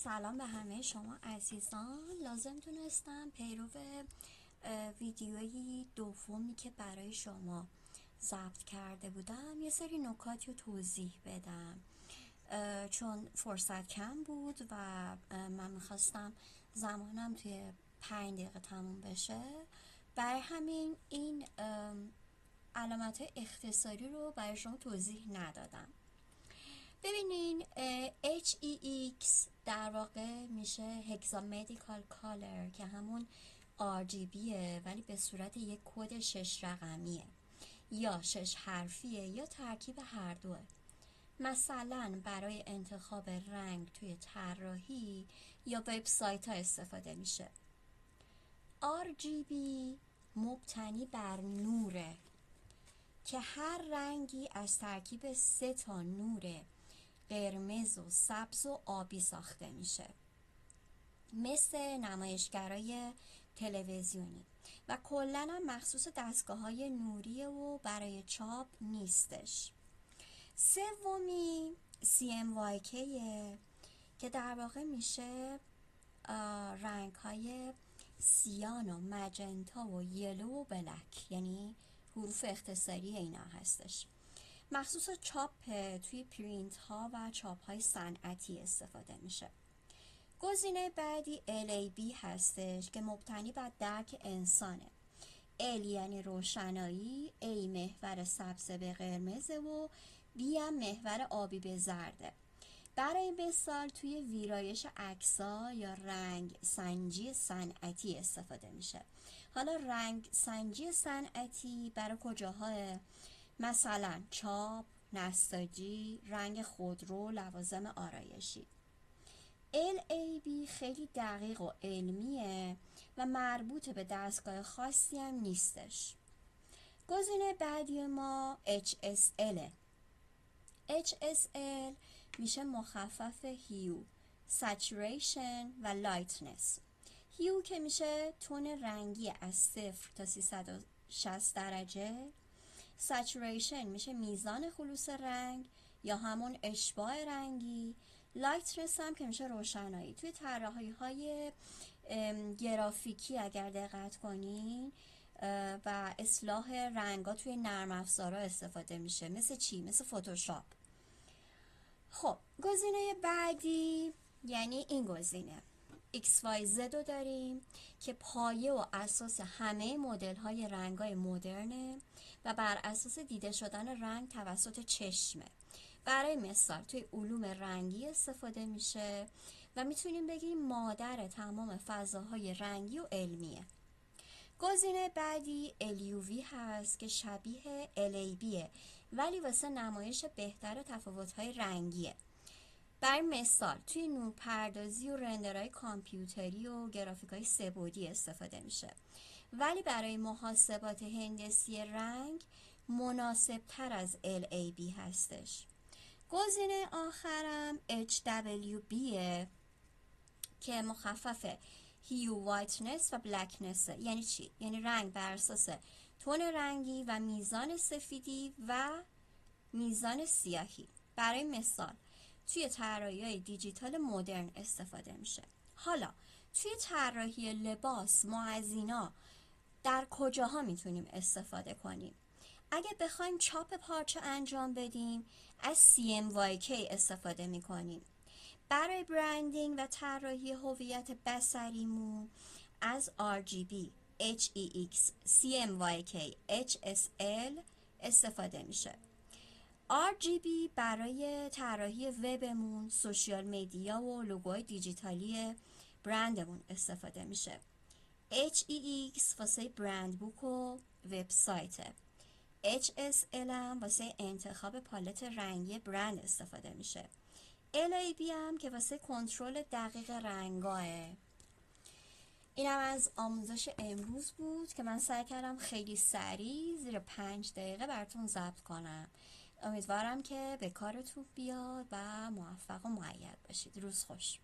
سلام به همه شما عزیزان. لازم دونستم پیرو ویدیویی دومی که برای شما ضبط کرده بودم یه سری نکاتی رو توضیح بدم، چون فرصت کم بود و من میخواستم زمانم توی 5 دقیقه تموم بشه. برای همین این علامت اختصاری رو برای شما توضیح ندادم. ببینین HEX در واقع میشه هگزامدیکال کالر که همون RGBه، ولی به صورت یک کد 6 رقمیه یا 6 حرفیه یا ترکیب هر دوه. مثلا برای انتخاب رنگ توی طراحی یا وبسایت ها استفاده میشه. RGB مبتنی بر نوره که هر رنگی از ترکیب 3 تا نور قرمز و سبز و آبی ساخته میشه، مثل نمایشگرای تلویزیونی، و کلاً هم مخصوص دستگاه‌های نوریه و برای چاپ نیستش. سومی CMYK که در واقع میشه رنگ‌های سیان و مجنتا و یلو و بلک، یعنی حروف اختصاری اینا هستش. مخصوص چاپ توی پرینت ها و چاپ های صنعتی استفاده میشه. گزینه بعدی LAB هستش که مبتنی بر درک انسانه. L یعنی روشنایی، A محور سبز به قرمزه و B هم محور آبی به زرده. برای مثال توی ویرایش عکس‌ها یا رنگ سنجی صنعتی استفاده میشه. حالا رنگ سنجی صنعتی برای کجاها؟ مثلا چاپ، نساجی، رنگ خودرو، لوازم آرایشی. LAB خیلی دقیق و علمیه و مربوط به دستگاه خاصی هم نیستش. گزینه بعدی ما HSL. HSL میشه مخفف هیو، سچوریشن و لایتنس. هیو که میشه تون رنگی از 0 تا 360 درجه. سچوریشن میشه میزان خلوص رنگ یا همون اشباع رنگی. لایتنس هم که میشه روشنایی. توی طراحی های گرافیکی اگر دقت کنین و اصلاح رنگا توی نرم افزارها استفاده میشه. مثل چی؟ مثل فتوشاپ. خب گزینه بعدی یعنی این گزینه XYZ رو داریم که پایه و اساس همه مدل های رنگ های مدرنه و بر اساس دیده شدن رنگ توسط چشمه. برای مثال توی علوم رنگی استفاده میشه و میتونیم بگیم مادر تمام فضاهای رنگی و علمیه. گزینه بعدی LUV هست که شبیه LABه ولی واسه نمایش بهتر تفاوت‌های رنگیه. برای مثال توی نورپردازی و رندرهای کامپیوتری و گرافیک‌های سه‌بعدی استفاده میشه، ولی برای محاسبات هندسی رنگ مناسب تر از LAB هستش. گزینه آخرم HWBه که مخفف هیو، وایتنس و بلکنس. یعنی چی؟ یعنی رنگ بر اساس تون رنگی و میزان سفیدی و میزان سیاهی. برای مثال توی طراحی‌های دیجیتال مدرن استفاده میشه. حالا توی طراحی لباس ما از اینا در کجاها میتونیم استفاده کنیم؟ اگه بخوایم چاپ پارچه انجام بدیم از CMYK استفاده میکنیم. برای برندینگ و طراحی هویت بصریمون از RGB، HEX، CMYK، HSL استفاده میشه. RGB برای طراحی وبمون، سوشیال مدیا و لوگوهای دیجیتالی برندمون استفاده میشه. HEX واسه برند بوک و وبسایت. HSL هم واسه انتخاب پالت رنگی برند استفاده میشه. LAB هم که واسه کنترل دقیق رنگاه. اینم از آموزش امروز بود که من سعی کردم خیلی سریع زیر 5 دقیقه براتون ضبط کنم. امیدوارم که به کارتون بیاد و موفق و مؤید باشید. روز خوش.